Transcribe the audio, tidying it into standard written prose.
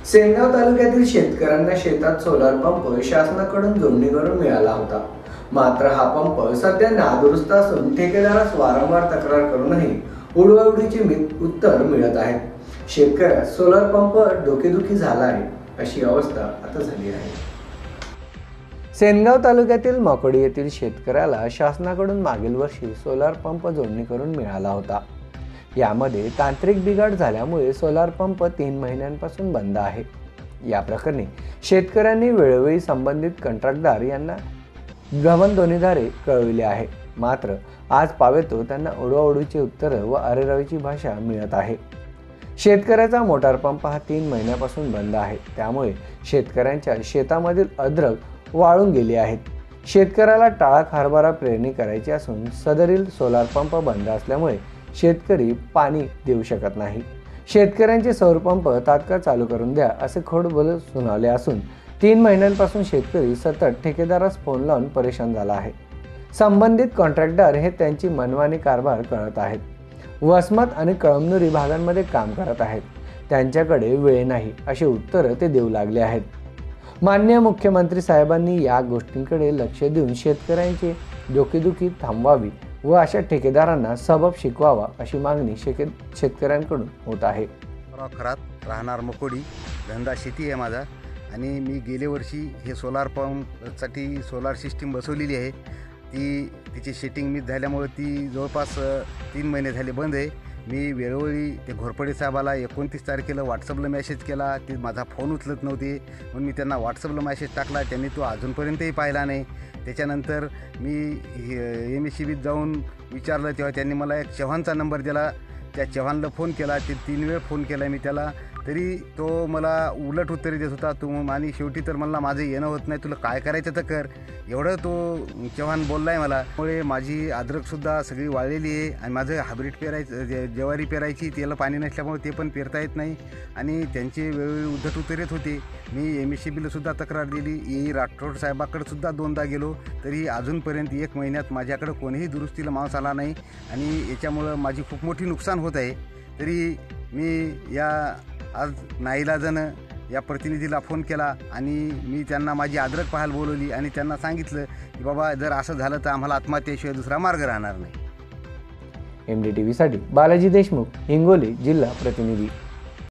सेनगाव तालुक्यातील शेतकऱ्यांना शेतात सोलार पंप शासनाकडून जोडणी करून मिळाला होता। मात्र हा पंप सध्या नादुरुस्त असून ठेकेदारास वारंवार तक्रार करूनही उडवाउडीचे उत्तर मिळत आहे। शेतकऱ्यास सोलार पंप डोकेदुखी झाला आहे अशी अवस्था आता झाली आहे। सेनगाव तालुक्यातील मकोडी येथील शेतकऱ्याला शासनाकडून मागील वर्षी सोलार पंप जोडणी करून मिळाला होता। यामध्ये तांत्रिक बिघाड झाल्यामुळे सोलार पंप 3 महिन्यांपासून बंद आहे। या प्रकरणी शेतकऱ्यांनी वेळोवेळी संबंधित कंत्राटदार यांना भ्रमणध्वनीद्वारे कळविले आहे। मात्र आज पावेतो त्यांना उडवाउडीची उत्तरे व अरेरावीची भाषा मिळत आहे। शेतकऱ्याचा मोटार पंप हा 3 महिन्यापासून बंद आहे। त्यामुळे शेतकऱ्यांच्या शेतामधील अद्रक वाळून गेले आहेत। शेतकऱ्याला टाळक हरभरा पेरणी करायची असून सदरील सोलार पंप बंद असल्यामुळे शेतकरी पाणी देऊ शकत नाही। शेतकऱ्यांचे सौर पंप तात्काळ चालू करून द्या असे खोडबल सुनावले असून 3 महिन्यांपासून शेतकरी सतत ठेकेदारास फोन लावून परेशान झाला आहे। संबंधित कॉन्ट्रॅक्टर हे त्यांची मनमानी कारभार करत आहेत। वसमत आणि कळमनुरी भागांमध्ये काम करत आहेत। त्यांच्याकडे वेळ नाही असे उत्तर ते देऊ लागले आहेत। माननीय मुख्यमंत्री साहेबांनी या गोष्टींकडे लक्ष देऊन शेतकऱ्यांची डोकेदुखी थांबवावी व अशा ठेकेदारांना सबब शिकवावा अशी मागणी शेतकऱ्यांकडून होत आहे। खरात राहणार मकोडी, धंदा शेती आहे माझा आणि मी गेल्या वर्षी हे सोलार पंपसाठी सोलार सिस्टीम बसवलेली आहे। तिची सेटिंग मिस झाल्यामुळे ती जवळपास 3 महिने झाले बंद आहे। मी वेळोवेळी ते घोरपडे साहेबाला 29 तारखेला व्हॉट्सअपला मेसेज केला, ते माझा फोन उचलत नव्हते म्हणून मी त्यांना व्हॉट्सअपला मेसेज टाकला, त्यांनी तो अजूनपर्यंतही पाहिला नाही। त्याच्यानंतर मी MSCBत जाऊन विचारलं तेव्हा त्यांनी मला एक चव्हाणचा नंबर दिला, त्या चव्हाणला फोन केला, ते 3 वेळ फोन केला मी त्याला, तरी तो मला उलट उत्तरे देत होता। आणि शेवटी तर मला माझं येणं होत नाही, तुला काय करायचं तर कर, एवढं तो चव्हाण बोलला आहे मला। त्यामुळे माझी अद्रकसुद्धा सगळी वाळलेली आहे आणि माझं हायब्रिड पेरायचं ज्वारी पेरायची त्याला पाणी नसल्यामुळे ते पण पेरता येत नाही आणि त्यांचे वेळोवेळी उद्धट उत्तर येत होते। मी MSCBला सुद्धा तक्रार दिली, राठोड साहेबाकडे सुद्धा 2दा गेलो, तरी अजूनपर्यंत 1 महिन्यात माझ्याकडे कोणीही दुरुस्तीला माणूस आला नाही आणि याच्यामुळं माझी खूप मोठी नुकसान होत आहे। तरी मी आज नाईलाजानं या प्रतिनिधीला फोन केला आणि मी त्यांना माझी अद्रक पाहायला बोलवली आणि त्यांना सांगितलं की बाबा जर असं झालं तर आम्हाला आत्महत्येशिवाय दुसरा मार्ग राहणार नाही। MDTV साठी बालाजी देशमुख, हिंगोली जिल्हा प्रतिनिधी।